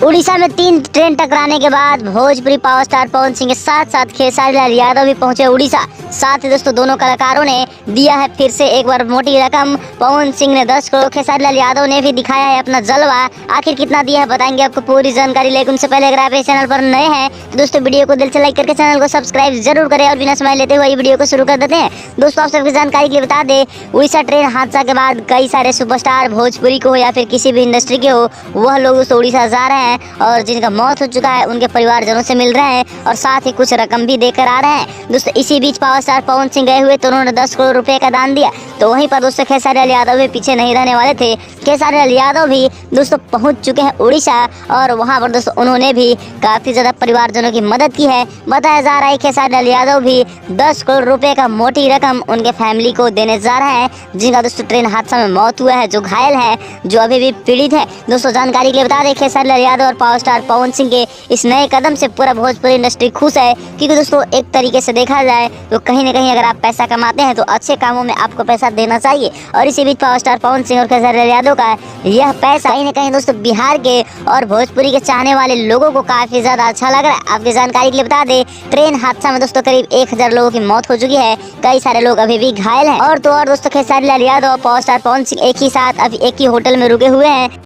उड़ीसा में 3 ट्रेन टकराने के बाद भोजपुरी पावर स्टार पवन सिंह के साथ साथ खेसारी लाल यादव भी पहुंचे उड़ीसा। साथ ही दोस्तों दोनों कलाकारों ने दिया है फिर से एक बार मोटी रकम। पवन सिंह ने 10 करोड़, खेसारी लाल यादव ने भी दिखाया है अपना जलवा। आखिर कितना दिया है बताएंगे आपको पूरी जानकारी। लेकिन उससे पहले अगर आप इस चैनल पर नए हैं तो दोस्तों वीडियो को दिल से लाइक करके चैनल को सब्सक्राइब जरूर करें। और बिना समय लेते हुए ये वीडियो को शुरू कर देते हैं। दोस्तों आप सबकी जानकारी के लिए बता दें, उड़ीसा ट्रेन हादसा के बाद कई सारे सुपरस्टार भोजपुरी को हो या फिर किसी भी इंडस्ट्री के हो, वह लोग दोस्तों उड़ीसा जा रहे हैं और जिनका मौत हो चुका है उनके परिवारजनों से मिल रहे हैं और साथ ही कुछ रकम भी देकर आ रहे हैं। दोस्तों इसी बीच पावर स्टार पवन सिंह गए हुए तो उन्होंने 10 करोड़ रुपए का दान दिया। तो वहीं पर दोस्तों खेसारी लाल यादव भी पीछे नहीं रहने वाले थे। खेसारी लाल यादव भी दोस्तों पहुंच चुके हैं उड़ीसा और वहां पर दोस्तों उन्होंने भी काफी ज्यादा परिवारजनों की मदद की है। बताया जा रहा है खेसारी लाल यादव भी 10 करोड़ रुपए का मोटी रकम उनके फैमिली को देने जा रहे हैं, जिनका दोस्तों ट्रेन हादसा में मौत हुआ है, जो घायल है, जो अभी भी पीड़ित है। दोस्तों जानकारी के लिए बता दें, खेसारी लाल यादव और पावर स्टार पवन सिंह के इस नए कदम से पूरा भोजपुरी इंडस्ट्री खुश है। क्योंकि दोस्तों एक तरीके से देखा जाए तो कहीं ना कहीं अगर आप पैसा कमाते हैं तो अच्छे कामों में आपको पैसा देना चाहिए। और इसी बीच पावर स्टार पवन सिंह और खेसारी लाल यादव का यह पैसा कहीं ना कहीं दोस्तों बिहार के और भोजपुरी के चाहने वाले लोगों को काफी ज्यादा अच्छा लग रहा है। आपकी जानकारी के लिए बता दें, ट्रेन हादसा में दोस्तों करीब 1000 लोगों की मौत हो चुकी है, कई सारे लोग अभी भी घायल हैं। और तो और दोस्तों खेसारी लाल यादव और पावर स्टार पवन सिंह एक ही साथ अभी एक ही होटल में रुके हुए हैं।